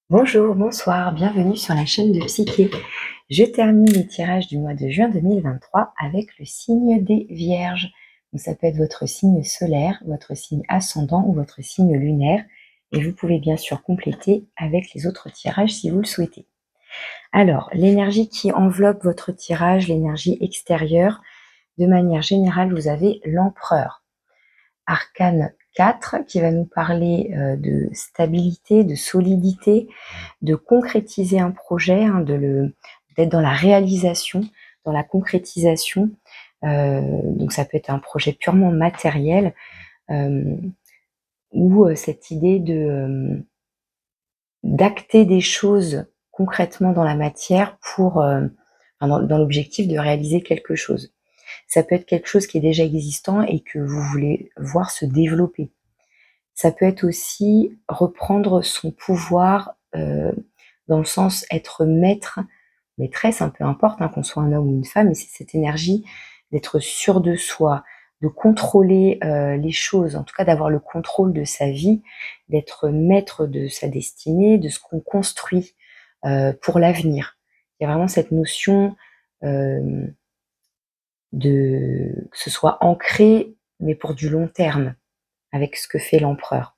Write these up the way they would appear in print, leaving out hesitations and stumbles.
Bonjour, bonsoir, bienvenue sur la chaîne de Psyché. Je termine les tirages du mois de juin 2023 avec le signe des Vierges. Donc ça peut être votre signe solaire, votre signe ascendant ou votre signe lunaire. Et vous pouvez bien sûr compléter avec les autres tirages si vous le souhaitez. Alors, l'énergie qui enveloppe votre tirage, l'énergie extérieure, de manière générale, vous avez l'empereur. Arcane 4 qui va nous parler de stabilité, de solidité, de concrétiser un projet, d'être dans la réalisation, dans la concrétisation. Donc ça peut être un projet purement matériel ou cette idée d'acter des choses concrètement dans la matière pour dans l'objectif de réaliser quelque chose. Ça peut être quelque chose qui est déjà existant et que vous voulez voir se développer. Ça peut être aussi reprendre son pouvoir dans le sens être maître, maîtresse, peu importe, qu'on soit un homme ou une femme, et c'est cette énergie d'être sûr de soi, de contrôler les choses, en tout cas d'avoir le contrôle de sa vie, d'être maître de sa destinée, de ce qu'on construit pour l'avenir. Il y a vraiment cette notion que ce soit ancré, mais pour du long terme, avec ce que fait l'empereur.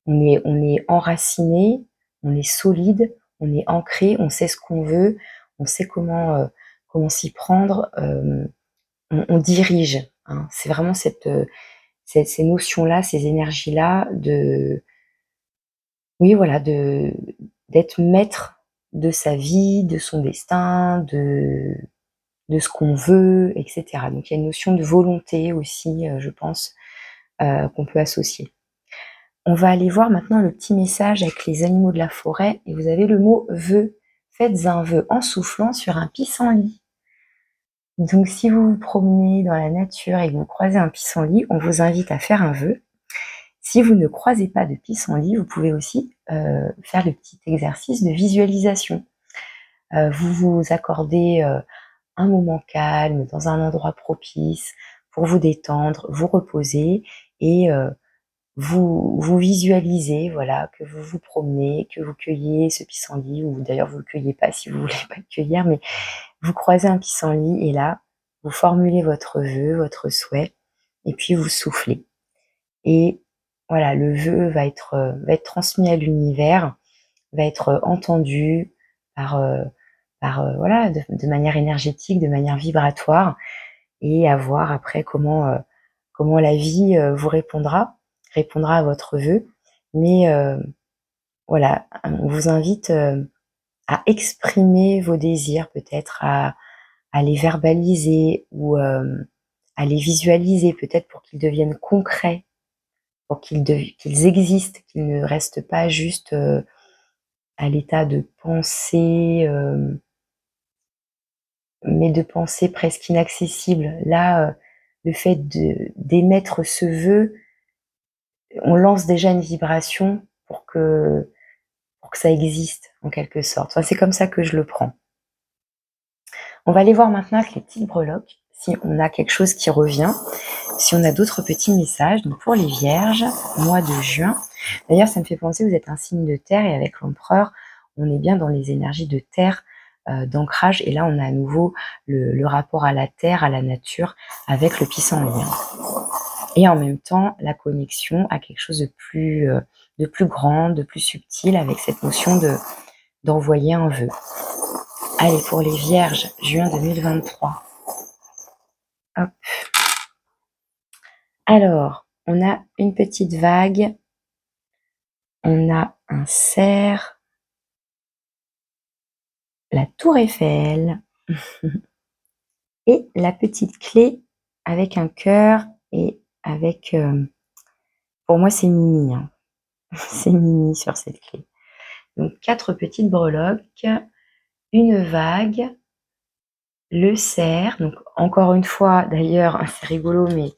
On est enraciné, on est solide, on est ancré, on sait ce qu'on veut, on sait comment s'y prendre, on dirige. C'est vraiment ces notions-là, ces énergies-là d'être maître de sa vie, de son destin, de ce qu'on veut, etc. Donc il y a une notion de volonté aussi, je pense, qu'on peut associer. On va aller voir maintenant le petit message avec les animaux de la forêt. Et vous avez le mot vœu. Faites un vœu en soufflant sur un pissenlit. Donc si vous vous promenez dans la nature et que vous croisez un pissenlit, on vous invite à faire un vœu. Si vous ne croisez pas de pissenlit, vous pouvez aussi faire le petit exercice de visualisation. Vous vous accordez un moment calme, dans un endroit propice, pour vous détendre, vous reposer et vous visualisez, voilà, que vous vous promenez, que vous cueillez ce pissenlit, ou d'ailleurs vous ne le cueillez pas si vous ne voulez pas le cueillir, mais vous croisez un pissenlit et là, vous formulez votre vœu, votre souhait, et puis vous soufflez. Et voilà, le vœu va être transmis à l'univers, va être entendu voilà, de manière énergétique, de manière vibratoire, et à voir après comment la vie vous répondra à votre vœu. Mais voilà, on vous invite à exprimer vos désirs, peut-être à les verbaliser ou à les visualiser, peut-être pour qu'ils deviennent concrets, pour qu'ils existent, qu'ils ne restent pas juste à l'état de pensée, mais de pensée presque inaccessible. Là, le fait d'émettre ce vœu, on lance déjà une vibration pour que ça existe, en quelque sorte. Enfin, c'est comme ça que je le prends. On va aller voir maintenant avec les petites breloques, si on a quelque chose qui revient, si on a d'autres petits messages. Donc pour les Vierges, mois de juin. D'ailleurs, ça me fait penser, vous êtes un signe de terre, et avec l'empereur, on est bien dans les énergies de terre, d'ancrage. Et là, on a à nouveau le rapport à la terre, à la nature, avec le pissenlit. Et en même temps, la connexion à quelque chose de plus grand, de plus subtil, avec cette notion d'envoyer un vœu. Allez, pour les Vierges, juin 2023. Hop. Alors, on a une petite vague, on a un cerf, la tour Eiffel, et la petite clé avec un cœur et avec... pour moi, c'est Mini. C'est Mini sur cette clé. Donc, 4 petites breloques, une vague, le cerf. Donc, encore une fois, d'ailleurs, c'est rigolo, mais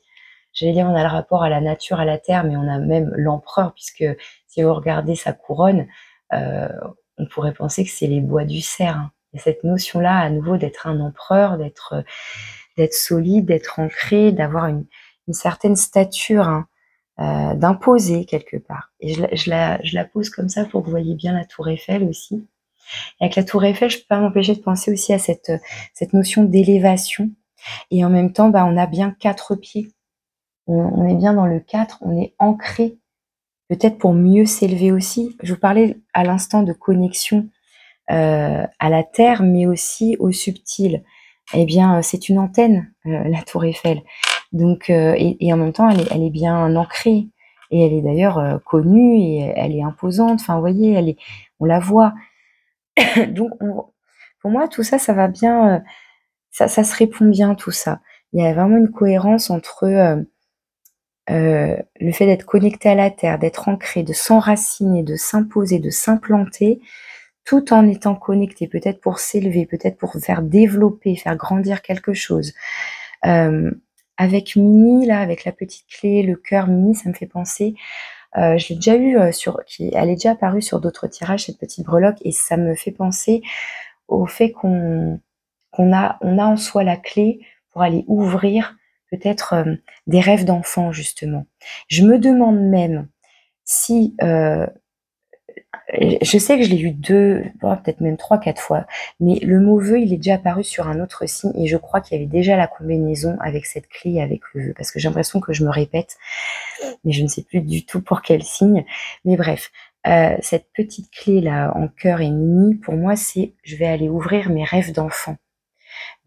j'allais dire, on a le rapport à la nature, à la terre, mais on a même l'empereur, puisque si vous regardez sa couronne, on pourrait penser que c'est les bois du cerf. Il y a cette notion-là, à nouveau, d'être un empereur, d'être solide, d'être ancré, d'avoir une certaine stature, d'imposer quelque part. Et je la pose comme ça pour que vous voyez bien la tour Eiffel aussi. Et avec la tour Eiffel, je peux pas m'empêcher de penser aussi à cette notion d'élévation. Et en même temps, bah, on a bien 4 pieds. On est bien dans le 4, on est ancré, peut-être pour mieux s'élever aussi. Je vous parlais à l'instant de connexion à la terre, mais aussi au subtil. Eh bien, c'est une antenne, la tour Eiffel. Donc, et en même temps, elle est bien ancrée. Et elle est d'ailleurs connue et elle est imposante. Enfin, vous voyez, on la voit. Donc, pour moi, tout ça, ça va bien. Ça se répond bien, tout ça. Il y a vraiment une cohérence entre le fait d'être connecté à la terre, d'être ancré, de s'enraciner, de s'imposer, de s'implanter, tout en étant connecté, peut-être pour s'élever, peut-être pour faire développer, faire grandir quelque chose. Avec Mini, là, avec la petite clé, le cœur Mini, ça me fait penser, je l'ai déjà eu elle est déjà apparue sur d'autres tirages, cette petite breloque, et ça me fait penser au fait on a en soi la clé pour aller ouvrir peut-être des rêves d'enfants, justement. Je me demande même si je sais que je l'ai eu 2, peut-être même 3-4 fois, mais le mot vœu, il est déjà apparu sur un autre signe et je crois qu'il y avait déjà la combinaison avec cette clé et avec le vœu, parce que j'ai l'impression que je me répète, mais je ne sais plus du tout pour quel signe. Mais bref, cette petite clé-là en cœur et mini, pour moi, c'est je vais aller ouvrir mes rêves d'enfant.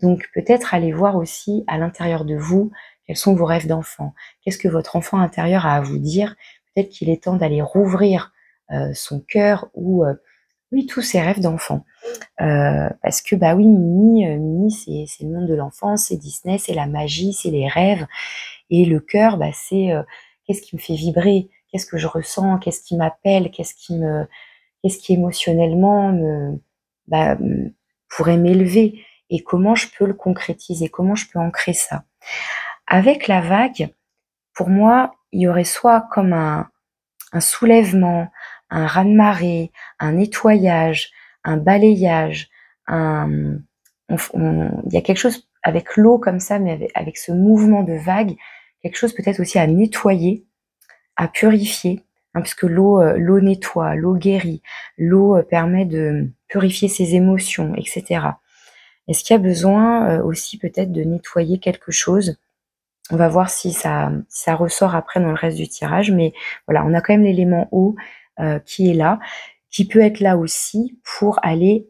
Donc peut-être aller voir aussi à l'intérieur de vous, quels sont vos rêves d'enfant. Qu'est-ce que votre enfant intérieur a à vous dire? Peut-être qu'il est temps d'aller rouvrir son cœur ou oui, tous ses rêves d'enfant. Parce que bah oui, Mini, c'est le monde de l'enfance, c'est Disney, c'est la magie, c'est les rêves. Et le cœur, bah, c'est qu'est-ce qui me fait vibrer? Qu'est-ce que je ressens? Qu'est-ce qui m'appelle? Qu'est-ce qui émotionnellement bah, pourrait m'élever? Et comment je peux le concrétiser? Comment je peux ancrer ça? Avec la vague, pour moi, il y aurait soit comme un soulèvement, un raz-de-marée, un nettoyage, un balayage, il y a quelque chose avec l'eau comme ça, mais avec ce mouvement de vague, quelque chose peut-être aussi à nettoyer, à purifier, hein, puisque l'eau nettoie, l'eau guérit, l'eau permet de purifier ses émotions, etc. Est-ce qu'il y a besoin aussi peut-être de nettoyer quelque chose? On va voir si ça ressort après dans le reste du tirage, mais voilà, on a quand même l'élément eau qui est là, qui peut être là aussi pour aller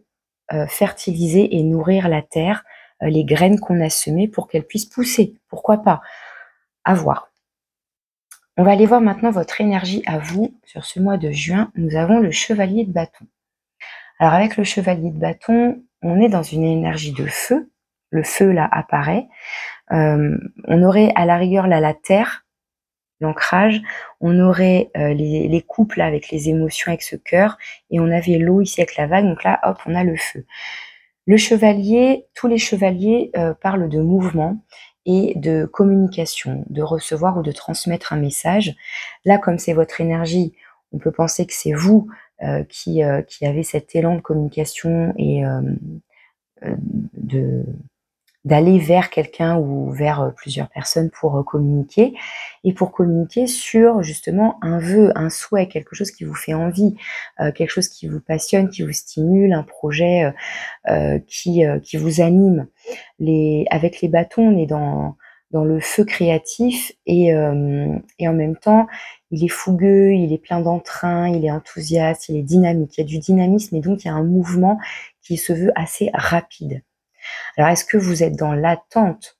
fertiliser et nourrir la terre, les graines qu'on a semées pour qu'elles puissent pousser. Pourquoi pas? À voir. On va aller voir maintenant votre énergie à vous sur ce mois de juin. Nous avons le chevalier de bâton. Alors avec le chevalier de bâton, on est dans une énergie de feu. Le feu là apparaît. On aurait à la rigueur là la terre, l'ancrage, on aurait les couples là, avec les émotions, avec ce cœur, et on avait l'eau ici avec la vague, donc là hop on a le feu. Le chevalier, tous les chevaliers parlent de mouvement et de communication, de recevoir ou de transmettre un message. Là, comme c'est votre énergie, on peut penser que c'est vous qui avez cet élan de communication et d'aller vers quelqu'un ou vers plusieurs personnes pour communiquer, et pour communiquer sur justement un vœu, un souhait, quelque chose qui vous fait envie, quelque chose qui vous passionne, qui vous stimule, un projet qui vous anime. Avec les bâtons, on est dans le feu créatif et en même temps, il est fougueux, il est plein d'entrain, il est enthousiaste, il est dynamique. Il y a du dynamisme et donc il y a un mouvement qui se veut assez rapide. Alors, est-ce que vous êtes dans l'attente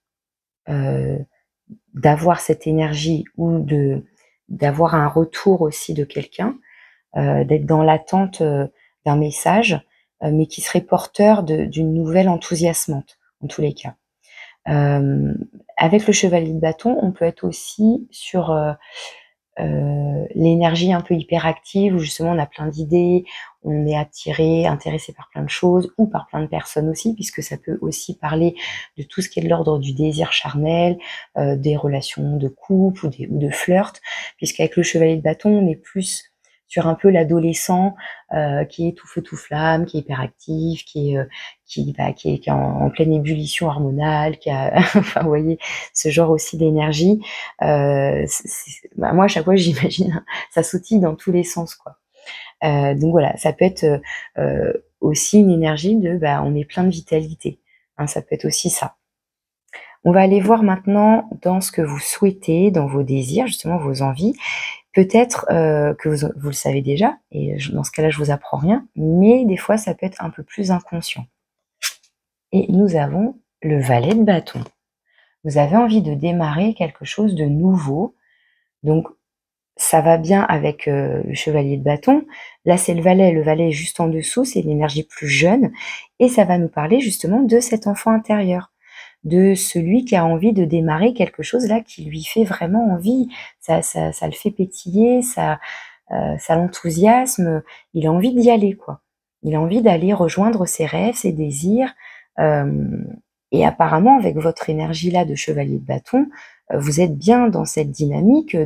d'avoir cette énergie ou d'avoir un retour aussi de quelqu'un, d'être dans l'attente d'un message, mais qui serait porteur d'une nouvelle enthousiasmante, en tous les cas. Avec le chevalier de bâton, on peut être aussi sur l'énergie un peu hyperactive où justement on a plein d'idées, on est attiré, intéressé par plein de choses ou par plein de personnes aussi, puisque ça peut aussi parler de tout ce qui est de l'ordre du désir charnel, des relations de couple ou de flirt, puisqu'avec le chevalier de bâton, on est plus sur un peu l'adolescent qui est tout feu tout flamme, qui est hyperactif, qui est en pleine ébullition hormonale, qui a enfin vous voyez ce genre aussi d'énergie. Moi à chaque fois j'imagine ça sautille dans tous les sens quoi. Donc voilà, ça peut être aussi une énergie de on est plein de vitalité, hein, ça peut être aussi ça. On va aller voir maintenant dans ce que vous souhaitez, dans vos désirs, justement vos envies. Peut-être que vous le savez déjà, et dans ce cas-là, je vous apprends rien, mais des fois, ça peut être un peu plus inconscient. Et nous avons le valet de bâton. Vous avez envie de démarrer quelque chose de nouveau, donc ça va bien avec le chevalier de bâton. Là, c'est le valet est juste en dessous, c'est l'énergie plus jeune, et ça va nous parler justement de cet enfant intérieur, de celui qui a envie de démarrer quelque chose là qui lui fait vraiment envie. Ça le fait pétiller, ça l'enthousiasme, il a envie d'y aller, quoi. Il a envie d'aller rejoindre ses rêves, ses désirs, et apparemment avec votre énergie là de chevalier de bâton, vous êtes bien dans cette dynamique,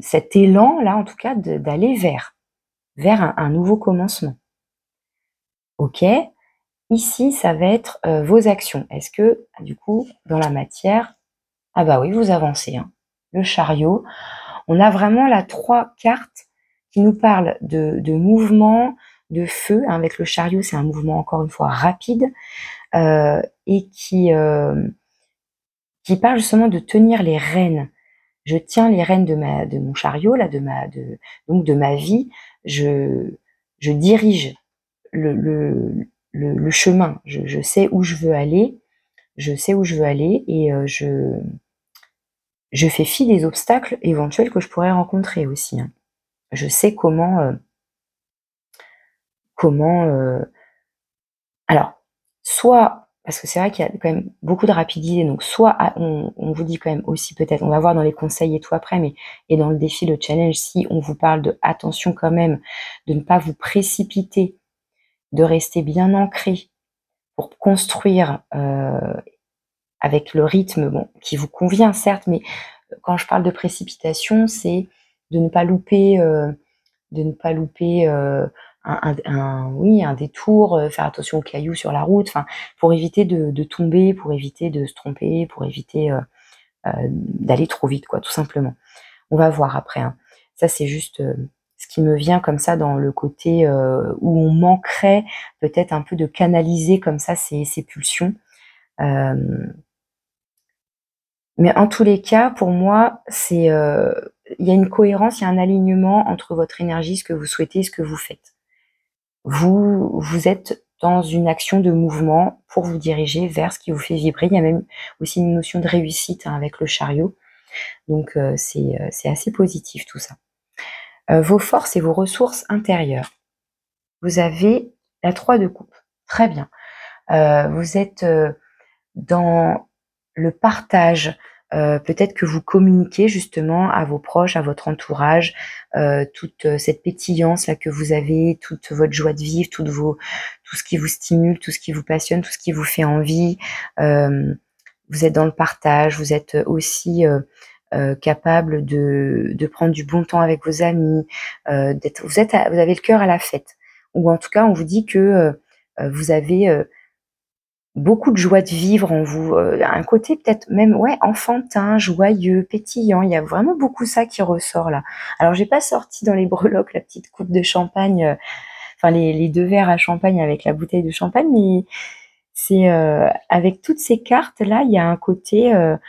cet élan là en tout cas d'aller vers un nouveau commencement. OK? Ici, ça va être vos actions. Est-ce que, du coup, dans la matière, ah bah oui, vous avancez, hein. Le chariot. On a vraiment là 3 cartes qui nous parlent de mouvement, de feu. Hein. Avec le chariot, c'est un mouvement encore une fois rapide et qui parle justement de tenir les rênes. Je tiens les rênes de mon chariot, là, donc de ma vie. Je dirige le chemin. Je sais où je veux aller. Je sais où je veux aller et je fais fi des obstacles éventuels que je pourrais rencontrer aussi. Hein. Je sais alors, soit, parce que c'est vrai qu'il y a quand même beaucoup de rapidité, donc soit on vous dit quand même aussi peut-être, on va voir dans les conseils et tout après, mais et dans le défi, le challenge, si on vous parle de attention quand même, de ne pas vous précipiter, de rester bien ancré pour construire avec le rythme bon, qui vous convient certes, mais quand je parle de précipitation, c'est de ne pas louper un détour, faire attention aux cailloux sur la route, enfin, pour éviter de tomber, pour éviter de se tromper, pour éviter d'aller trop vite, quoi, tout simplement. On va voir après. Hein. Ça, c'est juste ce qui me vient comme ça dans le côté où on manquerait peut-être un peu de canaliser comme ça ces pulsions. Mais en tous les cas, pour moi, il y a une cohérence, il y a un alignement entre votre énergie, ce que vous souhaitez, ce que vous faites. Vous êtes dans une action de mouvement pour vous diriger vers ce qui vous fait vibrer. Il y a même aussi une notion de réussite hein, avec le chariot. Donc c'est assez positif tout ça. Vos forces et vos ressources intérieures. Vous avez la 3 de coupe. Très bien. Vous êtes dans le partage. Peut-être que vous communiquez justement à vos proches, à votre entourage, toute cette pétillance là que vous avez, toute votre joie de vivre, tout ce qui vous stimule, tout ce qui vous passionne, tout ce qui vous fait envie. Vous êtes dans le partage, vous êtes aussi capable de prendre du bon temps avec vos amis, vous avez le cœur à la fête. Ou en tout cas, on vous dit que vous avez beaucoup de joie de vivre en vous, un côté peut-être même enfantin, joyeux, pétillant. Il y a vraiment beaucoup ça qui ressort là. Alors j'ai pas sorti dans les breloques la petite coupe de champagne, enfin les 2 verres à champagne avec la bouteille de champagne, mais c'est, avec toutes ces cartes là, il y a un côté, alors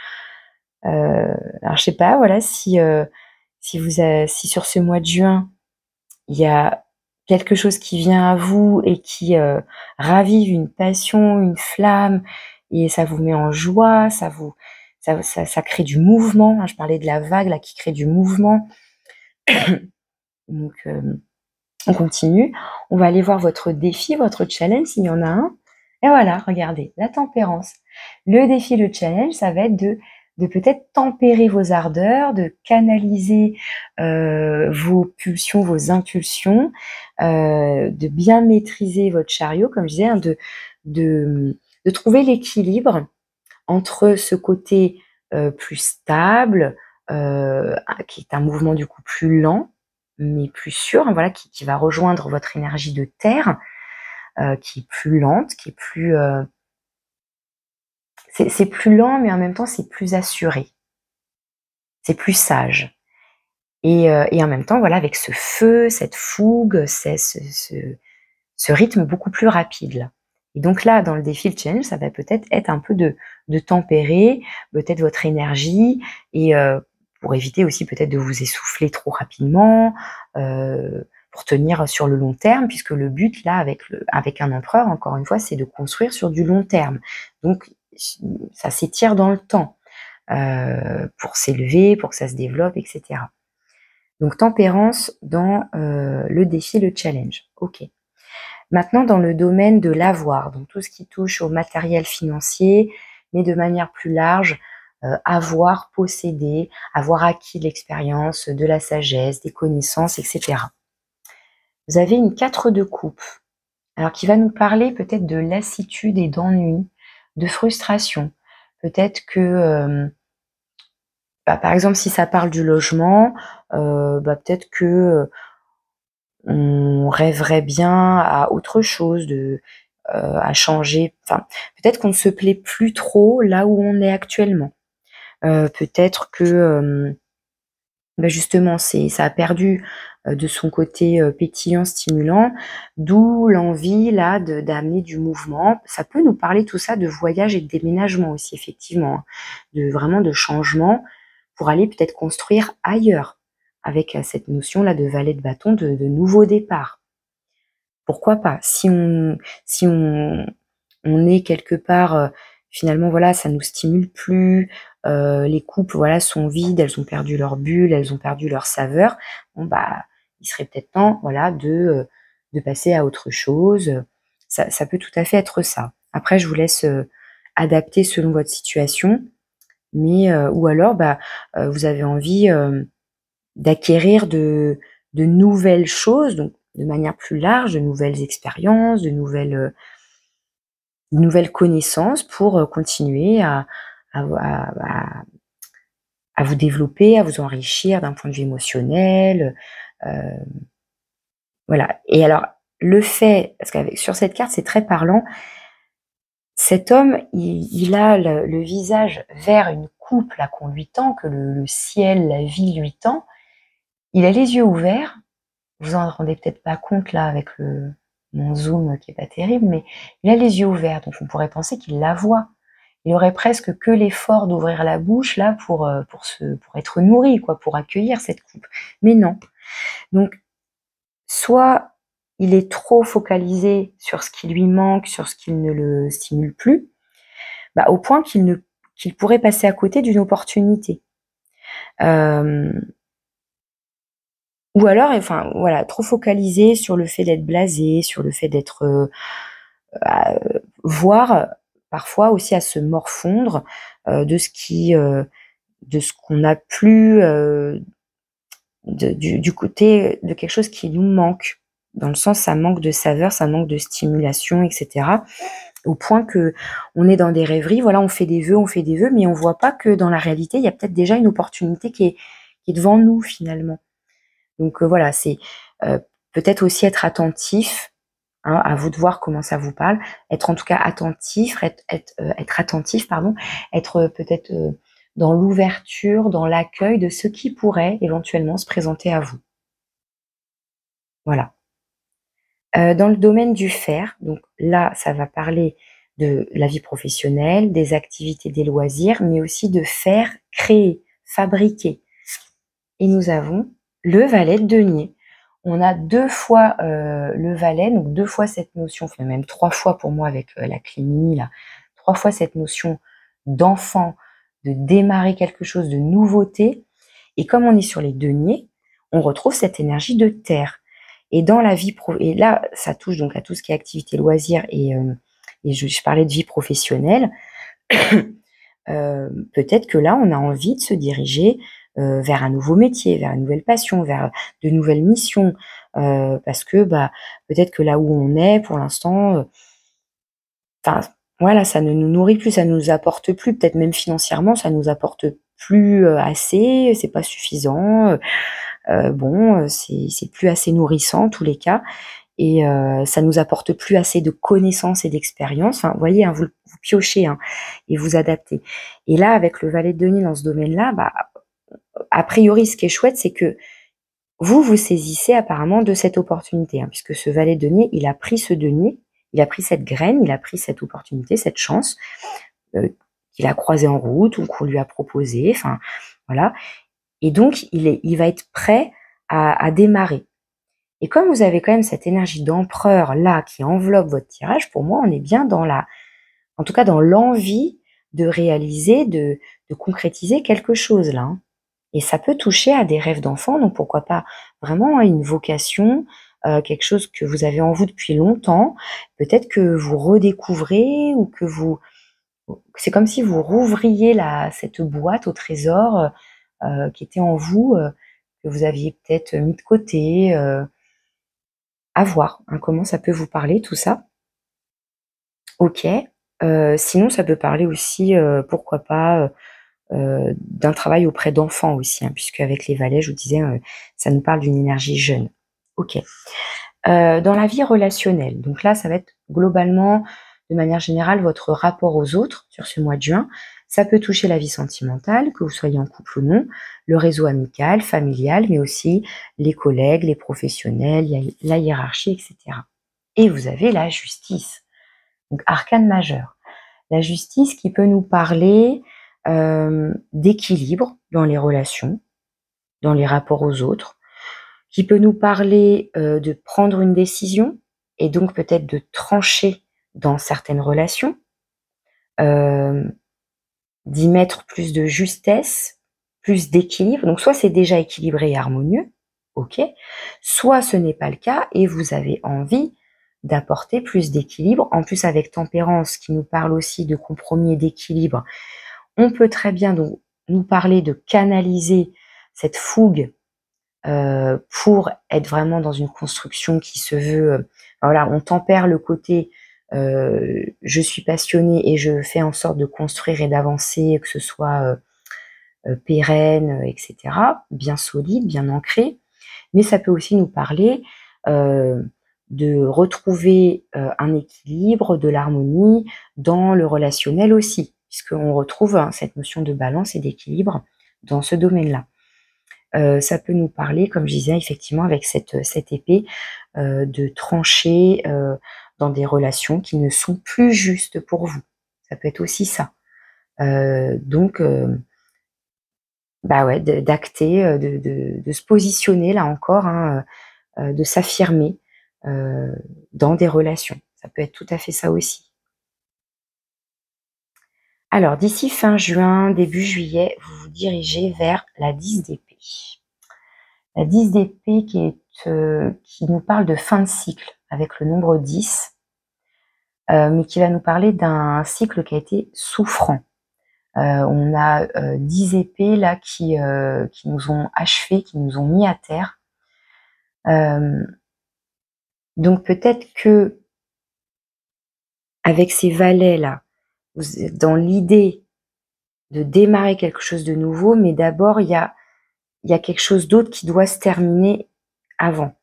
je sais pas, voilà, si sur ce mois de juin, il y a quelque chose qui vient à vous et qui ravive une passion, une flamme, et ça vous met en joie, ça crée du mouvement. Hein, je parlais de la vague là qui crée du mouvement. Donc on continue. On va aller voir votre défi, votre challenge s'il y en a un. Et voilà, regardez, la tempérance. Le défi, le challenge, ça va être de peut-être tempérer vos ardeurs, de canaliser vos pulsions, vos impulsions, de bien maîtriser votre chariot, comme je disais, hein, de trouver l'équilibre entre ce côté plus stable, qui est un mouvement du coup plus lent, mais plus sûre, voilà, qui va rejoindre votre énergie de terre, qui est plus lente, qui est plus, c'est plus lent, mais en même temps, c'est plus assuré. C'est plus sage. Et en même temps, voilà, avec ce feu, cette fougue, c'est ce rythme beaucoup plus rapide, là. Et donc là, dans le défi, le challenge, ça va peut-être être un peu de tempérer peut-être votre énergie et pour éviter aussi peut-être de vous essouffler trop rapidement, pour tenir sur le long terme, puisque le but là avec un empereur, encore une fois, c'est de construire sur du long terme. Donc ça s'étire dans le temps, pour s'élever, pour que ça se développe, et cetera. Donc tempérance dans le défi, le challenge. OK. Maintenant, dans le domaine de l'avoir, donc tout ce qui touche au matériel financier, mais de manière plus large, avoir possédé, avoir acquis de l'expérience, de la sagesse, des connaissances, etc. Vous avez une 4 de coupe, alors qui va nous parler peut-être de lassitude et d'ennui, de frustration. Peut-être que, par exemple, si ça parle du logement, peut-être que on rêverait bien à autre chose, à changer. Enfin, peut-être qu'on ne se plaît plus trop là où on est actuellement. Peut-être que justement, ça a perdu de son côté pétillant, stimulant, d'où l'envie là d'amener du mouvement. Ça peut nous parler tout ça de voyage et de déménagement aussi, effectivement, hein, vraiment de changement pour aller peut-être construire ailleurs, avec cette notion là de valet de bâton, de nouveau départ. Pourquoi pas? Si on est quelque part, finalement voilà, ça nous stimule plus, les coupes voilà sont vides, elles ont perdu leur bulle, elles ont perdu leur saveur. Bon il serait peut-être temps voilà de passer à autre chose. Ça peut tout à fait être ça. Après je vous laisse, adapter selon votre situation, mais ou alors vous avez envie, d'acquérir de nouvelles choses, donc de manière plus large, de nouvelles expériences, de nouvelles connaissances pour continuer à, à, à vous développer, à vous enrichir d'un point de vue émotionnel. Euh, voilà. Et alors, le fait, parce qu'avec sur cette carte, c'est très parlant, cet homme, il a le visage vers une coupe là qu'on lui tend, que le ciel, la vie lui tend. Il a les yeux ouverts. Vous en rendez peut-être pas compte là avec mon zoom qui est pas terrible, mais il a les yeux ouverts, donc on pourrait penser qu'il la voit. Il aurait presque que l'effort d'ouvrir la bouche là pour être nourri, quoi, pour accueillir cette coupe. Mais non. Donc soit il est trop focalisé sur ce qui lui manque, sur ce qui ne le stimule plus, au point qu'il pourrait passer à côté d'une opportunité. Ou alors, enfin voilà, trop focalisé sur le fait d'être blasé, sur le fait d'être, voire parfois aussi à se morfondre de ce qu'on n'a plus, du côté de quelque chose qui nous manque. Dans le sens, ça manque de saveur, ça manque de stimulation, etc. Au point que on est dans des rêveries, voilà, on fait des vœux, mais on voit pas que dans la réalité, il y a peut-être déjà une opportunité qui est devant nous finalement. Donc voilà, c'est peut-être aussi être attentif, hein, à vous de voir comment ça vous parle. Être en tout cas attentif, être attentif, pardon, être peut-être dans l'ouverture, dans l'accueil de ce qui pourrait éventuellement se présenter à vous. Voilà. Dans le domaine du faire, donc là, ça va parler de la vie professionnelle, des activités, des loisirs, mais aussi de faire, créer, fabriquer. Et nous avons le valet de denier. On a 2 fois le valet, donc 2 fois cette notion, enfin même 3 fois pour moi avec la clémie là, 3 fois cette notion d'enfant, de démarrer quelque chose, de nouveauté. Et comme on est sur les deniers, on retrouve cette énergie de terre. Et dans la vie et là, ça touche donc à tout ce qui est activité loisirs et je parlais de vie professionnelle. Peut-être que là, on a envie de se diriger vers un nouveau métier, vers une nouvelle passion, vers de nouvelles missions, parce que peut-être que là où on est pour l'instant, enfin voilà, ça ne nous nourrit plus, ça ne nous apporte plus, peut-être même financièrement, ça nous apporte plus assez, c'est pas suffisant. bon, c'est plus assez nourrissant en tous les cas et ça nous apporte plus assez de connaissances et d'expérience. Enfin, vous voyez, hein, vous piochez, hein, et vous adaptez. Et là, avec le valet de denier dans ce domaine-là, bah, a priori, ce qui est chouette, c'est que vous saisissez apparemment de cette opportunité, hein, puisque ce valet de denier, il a pris ce denier, il a pris cette graine, il a pris cette opportunité, cette chance, qu'il a croisée en route ou qu'on lui a proposée, enfin, voilà. Et donc, il va être prêt à démarrer. Et comme vous avez quand même cette énergie d'empereur là qui enveloppe votre tirage, pour moi, on est bien dans en tout cas dans l'envie de réaliser, de concrétiser quelque chose là, hein. Et ça peut toucher à des rêves d'enfant, donc pourquoi pas vraiment à une vocation, quelque chose que vous avez en vous depuis longtemps. Peut-être que vous redécouvrez ou que c'est comme si vous rouvriez cette boîte au trésor qui était en vous, que vous aviez peut-être mis de côté. À voir, hein, comment ça peut vous parler tout ça. OK. Sinon ça peut parler aussi, pourquoi pas, d'un travail auprès d'enfants aussi, hein, puisque avec les valets, je vous disais, ça nous parle d'une énergie jeune. OK. Dans la vie relationnelle, donc là, ça va être globalement, de manière générale, votre rapport aux autres sur ce mois de juin. Ça peut toucher la vie sentimentale, que vous soyez en couple ou non, le réseau amical, familial, mais aussi les collègues, les professionnels, la hiérarchie, etc. Et vous avez la justice, donc arcane majeur. La justice qui peut nous parler d'équilibre dans les relations, dans les rapports aux autres, qui peut nous parler de prendre une décision et donc peut-être de trancher dans certaines relations, d'y mettre plus de justesse, plus d'équilibre. Donc soit c'est déjà équilibré et harmonieux, OK, soit ce n'est pas le cas et vous avez envie d'apporter plus d'équilibre. En plus avec tempérance qui nous parle aussi de compromis et d'équilibre, on peut très bien donc nous parler de canaliser cette fougue pour être vraiment dans une construction qui se veut, voilà, on tempère le côté, je suis passionnée et je fais en sorte de construire et d'avancer, que ce soit, pérenne, et cetera, bien solide, bien ancré. Mais ça peut aussi nous parler, de retrouver, un équilibre, de l'harmonie dans le relationnel aussi, puisqu'on retrouve, hein, cette notion de balance et d'équilibre dans ce domaine-là. Ça peut nous parler, comme je disais, effectivement, avec cette épée, de trancher, dans des relations qui ne sont plus justes pour vous. Ça peut être aussi ça. Donc, bah, ouais, d'acter, de se positionner là encore, hein, de s'affirmer, dans des relations. Ça peut être tout à fait ça aussi. Alors d'ici fin juin, début juillet, vous vous dirigez vers la 10 d'épée. La 10 d'épée qui nous parle de fin de cycle avec le nombre 10, mais qui va nous parler d'un cycle qui a été souffrant. On a 10 épées là qui nous ont achevés, qui nous ont mis à terre. Donc peut-être que avec ces valets là, vous êtes dans l'idée de démarrer quelque chose de nouveau, mais d'abord il y a quelque chose d'autre qui doit se terminer avant.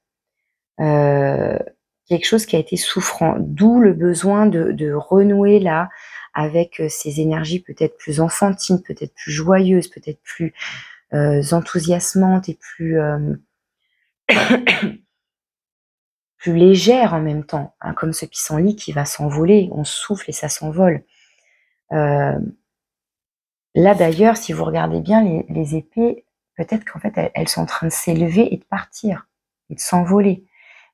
Quelque chose qui a été souffrant, d'où le besoin de renouer là avec ces énergies peut-être plus enfantines, peut-être plus joyeuses, peut-être plus enthousiasmantes et plus légères en même temps, hein, comme ce pissenlit qui va s'envoler, on souffle et ça s'envole. Là d'ailleurs, si vous regardez bien les épées, peut-être qu'en fait elles sont en train de s'élever et de partir, et de s'envoler.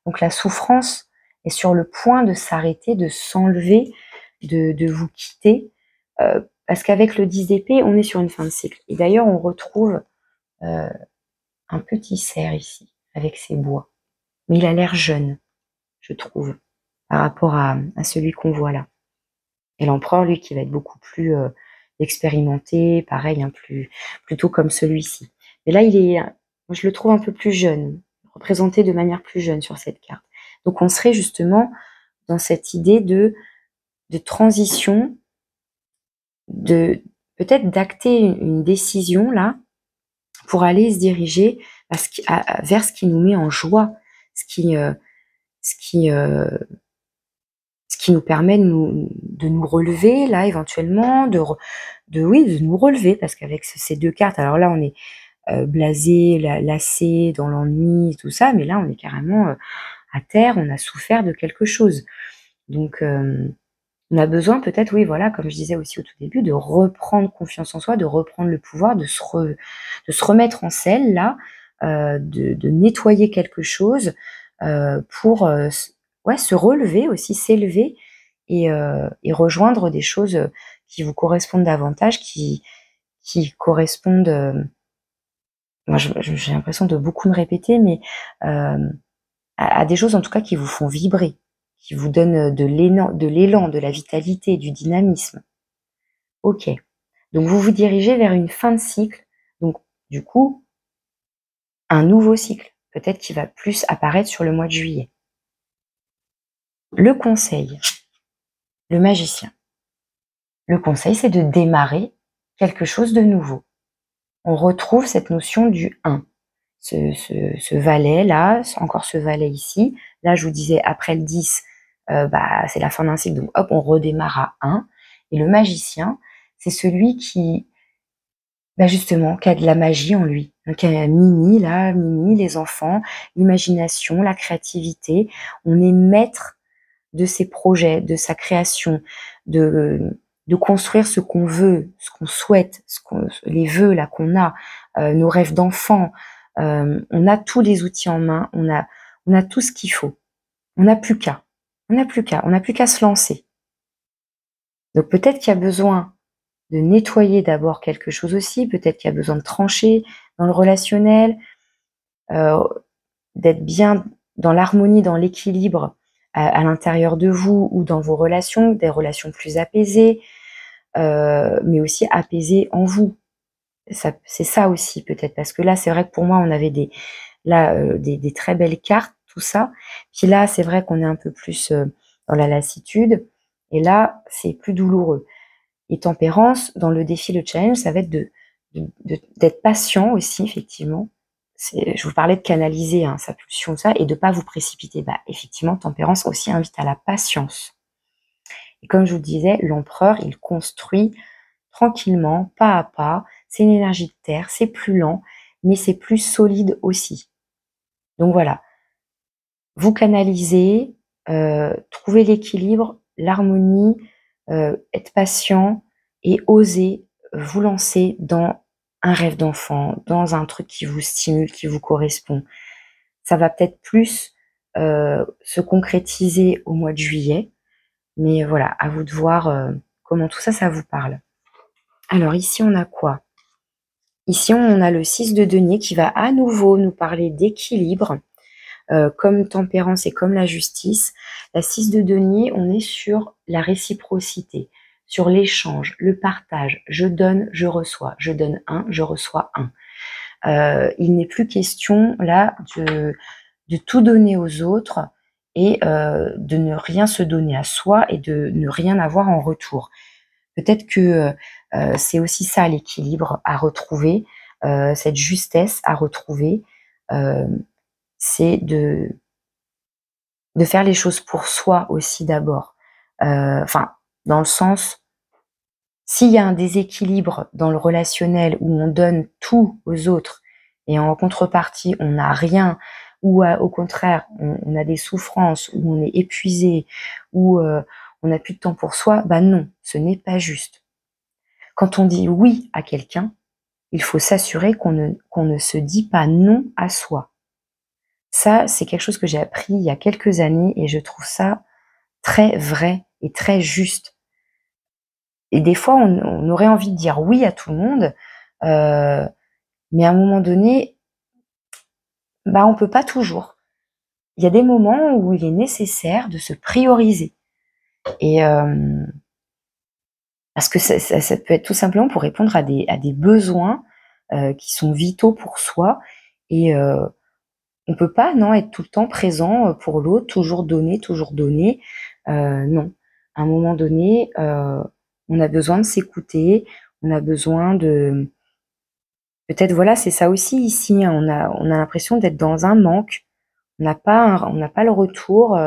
Donc la souffrance est sur le point de s'arrêter, de s'enlever, de vous quitter, parce qu'avec le 10 d'épée, on est sur une fin de cycle. Et d'ailleurs, on retrouve un petit cerf ici, avec ses bois. Mais il a l'air jeune, je trouve, par rapport à celui qu'on voit là. Et l'empereur, lui, qui va être beaucoup plus expérimenté, pareil, hein, plutôt comme celui-ci. Mais là, je le trouve un peu plus jeune, représenté de manière plus jeune sur cette carte. Donc on serait justement dans cette idée de transition, de peut-être d'acter une décision là, pour aller se diriger vers ce qui nous met en joie, ce qui, ce qui, ce qui nous permet de nous relever là éventuellement, oui, de nous relever parce qu'avec ces 2 cartes, alors là on est, blasé, lassé, dans l'ennui, tout ça, mais là on est carrément, à terre, on a souffert de quelque chose. Donc on a besoin peut-être, oui, voilà, comme je disais aussi au tout début, de reprendre confiance en soi, de reprendre le pouvoir, de se remettre en selle là, de nettoyer quelque chose, pour, ouais, se relever aussi, s'élever et rejoindre des choses, qui vous correspondent davantage, qui correspondent, moi j'ai l'impression de beaucoup me répéter, mais à des choses en tout cas qui vous font vibrer, qui vous donnent, de l'élan, de la vitalité, du dynamisme. OK. Donc vous vous dirigez vers une fin de cycle, donc du coup, un nouveau cycle, peut-être qui va plus apparaître sur le mois de juillet. Le conseil, le magicien. Le conseil, c'est de démarrer quelque chose de nouveau. On retrouve cette notion du 1. Ce valet-là, encore ce valet ici. Là, je vous disais, après le 10, c'est la fin d'un cycle, donc hop, on redémarre à 1. Et le magicien, c'est celui qui, justement, qui a de la magie en lui. Donc, Mini, là, Mini, les enfants, l'imagination, la créativité. On est maître de ses projets, de sa création, de construire ce qu'on veut, ce qu'on souhaite, les vœux là qu'on a, nos rêves d'enfant. On a tous les outils en main, on a tout ce qu'il faut. On n'a plus qu'à. On n'a plus qu'à se lancer. Donc peut-être qu'il y a besoin de nettoyer d'abord quelque chose aussi, peut-être qu'il y a besoin de trancher dans le relationnel, d'être bien dans l'harmonie, dans l'équilibre à l'intérieur de vous ou dans vos relations, des relations plus apaisées, mais aussi apaisées en vous. C'est ça aussi peut-être, parce que là, c'est vrai que pour moi, on avait des très belles cartes, tout ça. Puis là, c'est vrai qu'on est un peu plus dans la lassitude, et là, c'est plus douloureux. Et tempérance, dans le défi, le challenge, ça va être d'être patient aussi, effectivement. Je vous parlais de canaliser sa pulsion, ça, et de pas vous précipiter. Effectivement, tempérance aussi invite à la patience. Et comme je vous le disais, l'empereur, il construit tranquillement, pas à pas. C'est une énergie de terre, c'est plus lent, mais c'est plus solide aussi. Donc voilà, vous canalisez, trouvez l'équilibre, l'harmonie, être patient et oser vous lancer dans un rêve d'enfant, dans un truc qui vous stimule, qui vous correspond. Ça va peut-être plus se concrétiser au mois de juillet, mais voilà, à vous de voir comment tout ça, ça vous parle. Alors ici, on a quoi? Ici, on a le 6 de denier qui va à nouveau nous parler d'équilibre, comme tempérance et comme la justice. La 6 de denier, on est sur la réciprocité, sur l'échange, le partage. Je donne, je reçois. Je donne 1, je reçois 1. Il n'est plus question là de tout donner aux autres et de ne rien se donner à soi et de ne rien avoir en retour. Peut-être que c'est aussi ça l'équilibre à retrouver, cette justesse à retrouver, c'est de faire les choses pour soi aussi d'abord. Enfin, dans le sens, s'il y a un déséquilibre dans le relationnel où on donne tout aux autres et en contrepartie on n'a rien, ou au contraire on a des souffrances, où on est épuisé, ou on n'a plus de temps pour soi, non, ce n'est pas juste. Quand on dit oui à quelqu'un, il faut s'assurer qu'on ne se dit pas non à soi. Ça, c'est quelque chose que j'ai appris il y a quelques années et je trouve ça très vrai et très juste. Et des fois, on aurait envie de dire oui à tout le monde, mais à un moment donné, on peut pas toujours. Il y a des moments où il est nécessaire de se prioriser. Et parce que ça peut être tout simplement pour répondre à des besoins qui sont vitaux pour soi. Et on peut pas, non, être tout le temps présent pour l'autre, toujours donner, toujours donner. Non. À un moment donné, on a besoin de s'écouter, on a besoin de Peut-être, voilà, c'est ça aussi ici, hein, on a l'impression d'être dans un manque. On n'a pas le retour,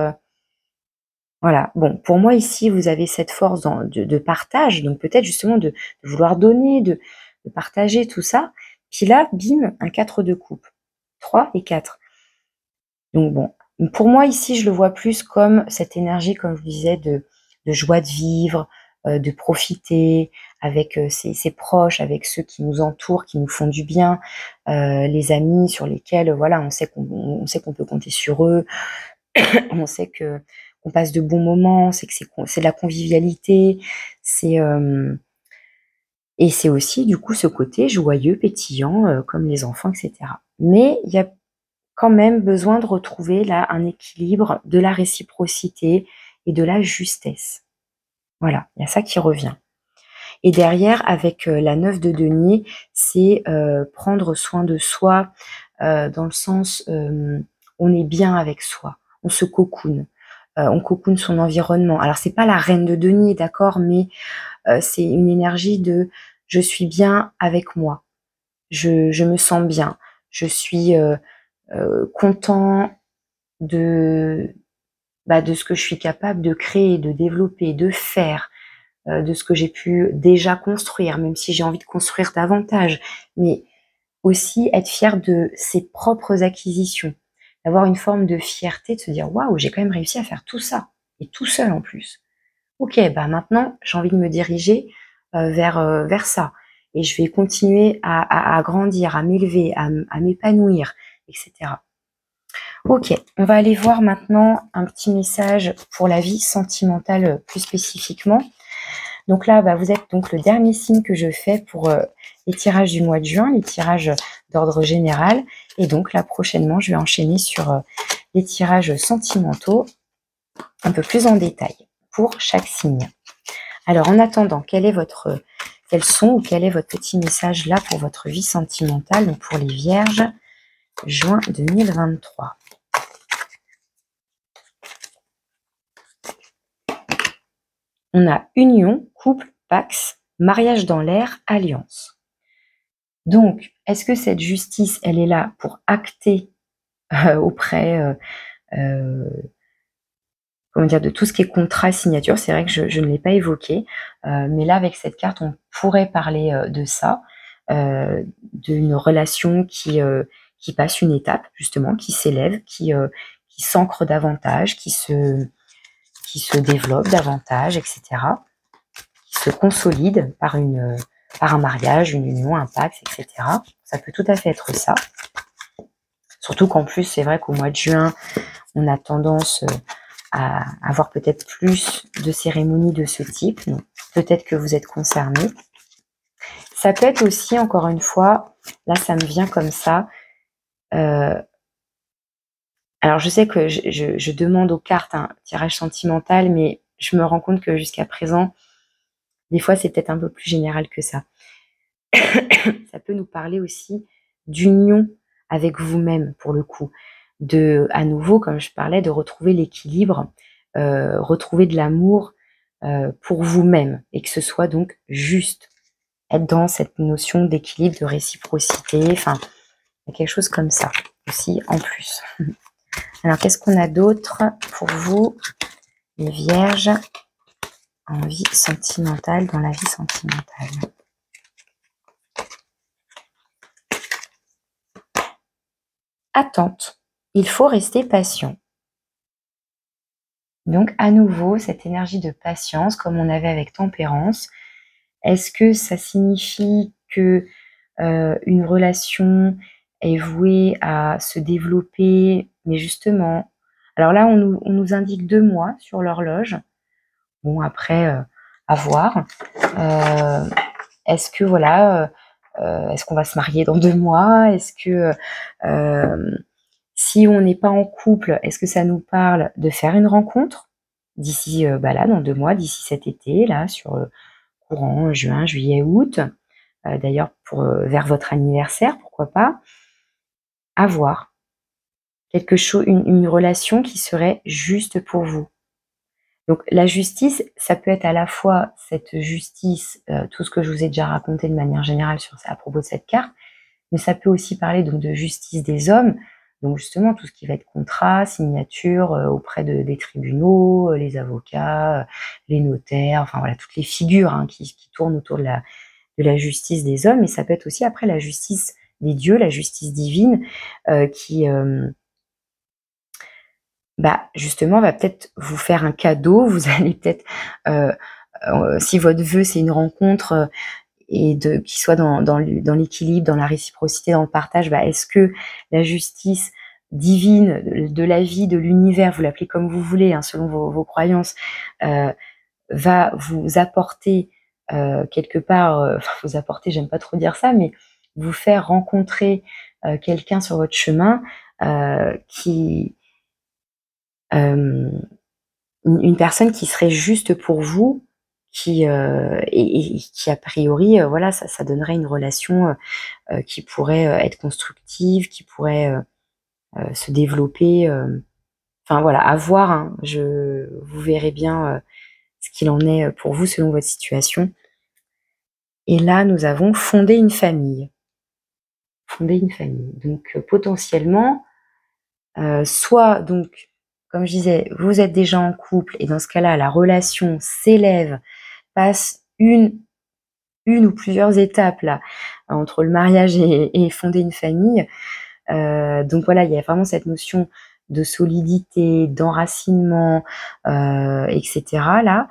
voilà. Bon, pour moi ici, vous avez cette force de partage, donc peut-être justement de vouloir donner, de partager tout ça. Puis là, bim, un 4 de coupe. 3 et 4. Donc bon, pour moi ici, je le vois plus comme cette énergie, comme je vous disais, de joie de vivre, de profiter avec ses proches, avec ceux qui nous entourent, qui nous font du bien, les amis sur lesquels, voilà, on sait qu'on peut compter sur eux, on sait que qu'on passe de bons moments, c'est que c'est de la convivialité, c'est et c'est aussi du coup ce côté joyeux, pétillant, comme les enfants, etc. Mais il y a quand même besoin de retrouver là un équilibre, de la réciprocité et de la justesse. Voilà, il y a ça qui revient. Et derrière, avec la 9 de denier, c'est prendre soin de soi, dans le sens, on est bien avec soi, on se cocoone, on cocoone son environnement. Alors c'est pas la reine de denier, d'accord, mais c'est une énergie de je suis bien avec moi, je me sens bien, je suis content de de ce que je suis capable de créer, de développer, de faire, de ce que j'ai pu déjà construire, même si j'ai envie de construire davantage, mais aussi être fier de ses propres acquisitions, d'avoir une forme de fierté, de se dire waouh, j'ai quand même réussi à faire tout ça, et tout seul en plus. Ok, bah maintenant j'ai envie de me diriger vers ça, et je vais continuer à grandir, à m'élever, à m'épanouir, etc. Ok, on va aller voir maintenant un petit message pour la vie sentimentale plus spécifiquement. Donc là, vous êtes donc le dernier signe que je fais pour les tirages du mois de juin, les tirages d'ordre général. Et donc là, prochainement, je vais enchaîner sur les tirages sentimentaux un peu plus en détail pour chaque signe. Alors en attendant, quels sont ou quel est votre petit message là pour votre vie sentimentale, donc pour les vierges, juin 2023. On a union, couple, pax, mariage dans l'air, alliance. Donc, est-ce que cette justice, elle est là pour acter auprès comment dire, de tout ce qui est contrat, signature? C'est vrai que je ne l'ai pas évoqué, mais là, avec cette carte, on pourrait parler de ça, d'une relation qui passe une étape, justement, qui s'élève, qui s'ancre davantage, qui se développe davantage, etc., qui se consolide par un mariage, une union, un pacte, etc. Ça peut tout à fait être ça. Surtout qu'en plus, c'est vrai qu'au mois de juin, on a tendance à avoir peut-être plus de cérémonies de ce type. Donc, peut-être que vous êtes concerné. Ça peut être aussi, encore une fois, là, ça me vient comme ça. Alors, je sais que je demande aux cartes un tirage sentimental, mais je me rends compte que jusqu'à présent, des fois, c'est peut-être un peu plus général que ça. Ça peut nous parler aussi d'union avec vous-même, pour le coup. À nouveau, comme je parlais, de retrouver l'équilibre, retrouver de l'amour pour vous-même, et que ce soit donc juste. Être dans cette notion d'équilibre, de réciprocité, enfin, il y a quelque chose comme ça aussi en plus. Alors, qu'est-ce qu'on a d'autre pour vous, les vierges, en vie sentimentale, dans la vie sentimentale? Attente. Il faut rester patient. Donc, à nouveau, cette énergie de patience, comme on avait avec tempérance, est-ce que ça signifie que une relation est vouée à se développer, mais justement, alors là, on nous indique 2 mois sur l'horloge. Bon, après, à voir. Est-ce que voilà, est-ce qu'on va se marier dans 2 mois? Est-ce que, si on n'est pas en couple, est-ce que ça nous parle de faire une rencontre d'ici, là, dans 2 mois, d'ici cet été, là, sur, courant juin, juillet, août? D'ailleurs, vers votre anniversaire, pourquoi pas? À voir. Quelque chose, une relation qui serait juste pour vous. Donc la justice, ça peut être à la fois cette justice, tout ce que je vous ai déjà raconté de manière générale à propos de cette carte, Mais ça peut aussi parler donc de justice des hommes, donc justement tout ce qui va être contrat, signature auprès des tribunaux, les avocats, les notaires, enfin voilà, toutes les figures hein, qui tournent autour de la justice des hommes. Et ça peut être aussi après la justice des dieux, la justice divine, qui justement va peut-être vous faire un cadeau. Vous allez peut-être, si votre vœu c'est une rencontre et qui soit dans l'équilibre, dans la réciprocité, dans le partage, est-ce que la justice divine de la vie, de l'univers, vous l'appelez comme vous voulez, hein, selon vos croyances, va vous apporter quelque part, vous apporter, j'aime pas trop dire ça, mais vous faire rencontrer quelqu'un sur votre chemin qui une personne qui serait juste pour vous, et qui a priori, voilà, ça donnerait une relation qui pourrait être constructive, qui pourrait se développer. Enfin voilà, à voir, hein, vous verrez bien ce qu'il en est pour vous selon votre situation. Et là, nous avons fondé une famille. Fonder une famille. Donc potentiellement, soit donc, comme je disais, vous êtes déjà en couple et dans ce cas-là, la relation s'élève, passe une ou plusieurs étapes là entre le mariage et fonder une famille. Donc voilà, il y a vraiment cette notion de solidité, d'enracinement, etc. là.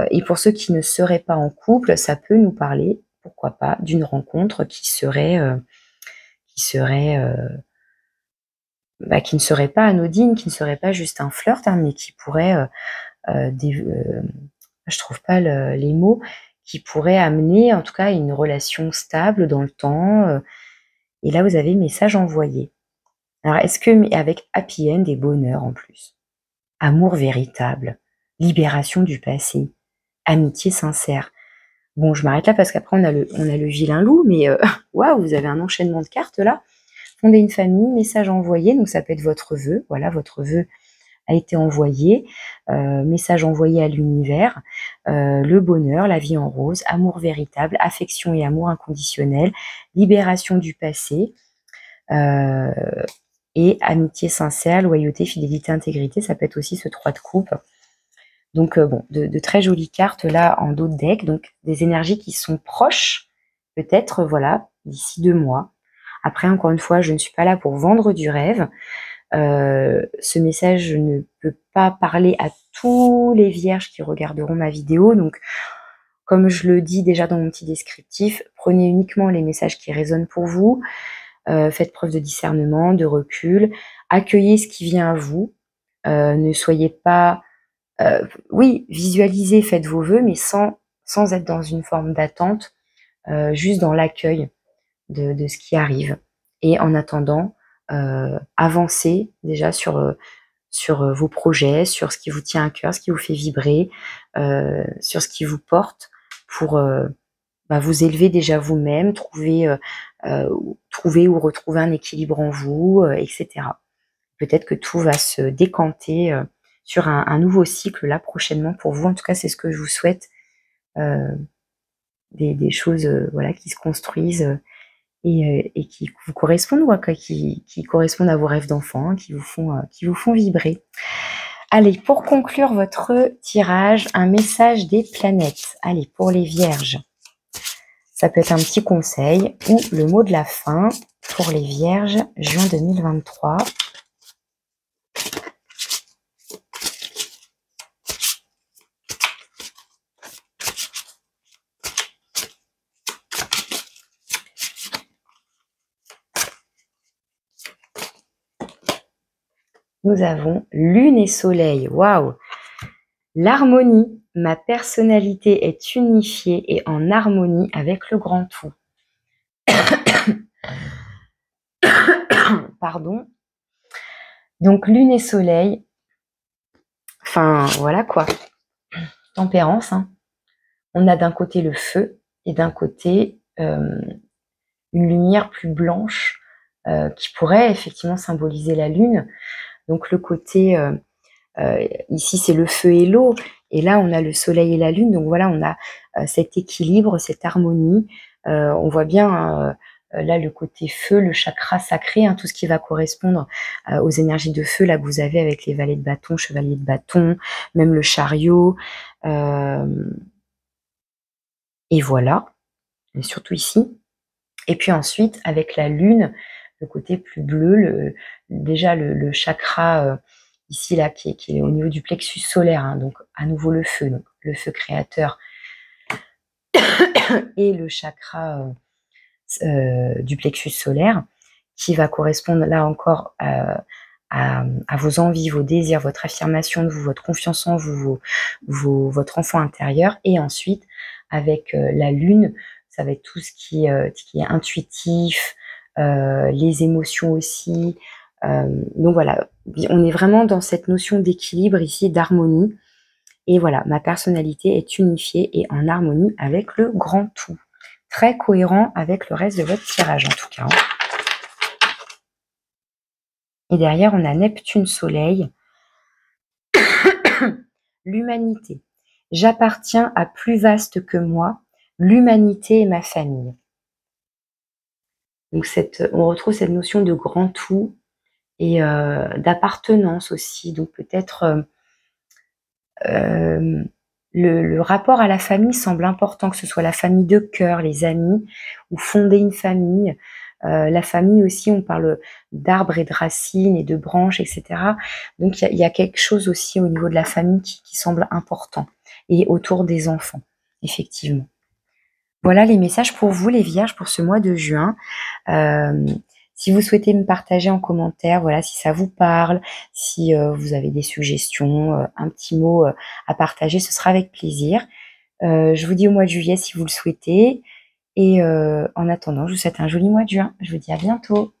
Et pour ceux qui ne seraient pas en couple, ça peut nous parler, pourquoi pas, d'une rencontre qui ne serait pas anodine, qui ne serait pas juste un flirt, hein, mais qui pourrait, je trouve pas les mots, qui pourrait amener en tout cas une relation stable dans le temps. Et là, vous avez message envoyé. Alors, est-ce que, avec happy end et bonheur en plus, amour véritable, libération du passé, amitié sincère. Bon, je m'arrête là parce qu'après on a le vilain loup, mais waouh, vous avez un enchaînement de cartes là. Fonder une famille, message envoyé, donc ça peut être votre vœu. Voilà, votre vœu a été envoyé, message envoyé à l'univers, le bonheur, la vie en rose, amour véritable, affection et amour inconditionnel, libération du passé, et amitié sincère, loyauté, fidélité, intégrité. Ça peut être aussi ce 3 de coupe. Donc bon, de très jolies cartes là en dos de deck, donc des énergies qui sont proches, peut-être, voilà, d'ici 2 mois. Après, encore une fois, je ne suis pas là pour vendre du rêve. Ce message ne peut pas parler à tous les vierges qui regarderont ma vidéo. Donc, comme je le dis déjà dans mon petit descriptif, prenez uniquement les messages qui résonnent pour vous. Faites preuve de discernement, de recul. Accueillez ce qui vient à vous. Ne soyez pas... oui, visualisez, faites vos vœux, mais sans être dans une forme d'attente, juste dans l'accueil de ce qui arrive. Et en attendant, avancez déjà sur vos projets, sur ce qui vous tient à cœur, ce qui vous fait vibrer, sur ce qui vous porte pour vous élever déjà vous-même, trouver ou retrouver un équilibre en vous, etc. Peut-être que tout va se décanter sur un nouveau cycle là prochainement pour vous. En tout cas, c'est ce que je vous souhaite. Des choses voilà, qui se construisent et qui vous correspondent, qui correspondent à vos rêves d'enfant, hein, qui vous font vibrer. Allez, pour conclure votre tirage, un message des planètes. Allez, pour les vierges, ça peut être un petit conseil ou le mot de la fin pour les vierges, juin 2023. Nous avons lune et soleil. Waouh! L'harmonie. Ma personnalité est unifiée et en harmonie avec le grand tout. Pardon. Donc lune et soleil. Enfin, voilà quoi. Tempérance. Hein. On a d'un côté le feu et d'un côté une lumière plus blanche qui pourrait effectivement symboliser la lune. Donc le côté, ici c'est le feu et l'eau, et là on a le soleil et la lune. Donc voilà, on a cet équilibre, cette harmonie. On voit bien là, le côté feu, le chakra sacré, hein, tout ce qui va correspondre aux énergies de feu, là, que vous avez avec les valets de bâton, chevaliers de bâton, même le chariot. Et voilà, et surtout ici. Et puis ensuite, avec la lune, le côté plus bleu, déjà le chakra ici, là, qui est au niveau du plexus solaire, hein, donc à nouveau le feu, donc le feu créateur, et le chakra du plexus solaire, qui va correspondre là encore à vos envies, vos désirs, votre affirmation de vous, votre confiance en vous, votre enfant intérieur. Et ensuite, avec la lune, ça va être tout ce qui est intuitif, les émotions aussi. Donc voilà, on est vraiment dans cette notion d'équilibre ici, d'harmonie. Et voilà, ma personnalité est unifiée et en harmonie avec le grand tout. Très cohérent avec le reste de votre tirage en tout cas. Et derrière, on a Neptune Soleil. L'humanité. J'appartiens à plus vaste que moi. L'humanité est ma famille. Donc on retrouve cette notion de grand tout et d'appartenance aussi. Donc peut-être le rapport à la famille semble important, que ce soit la famille de cœur, les amis, ou fonder une famille. La famille aussi, on parle d'arbres et de racines et de branches, etc. Donc il y a quelque chose aussi au niveau de la famille qui semble important, et autour des enfants, effectivement. Voilà les messages pour vous, les Vierges, pour ce mois de juin. Si vous souhaitez me partager en commentaire, voilà, si ça vous parle, si vous avez des suggestions, un petit mot à partager, ce sera avec plaisir. Je vous dis au mois de juillet si vous le souhaitez. Et en attendant, je vous souhaite un joli mois de juin. Je vous dis à bientôt.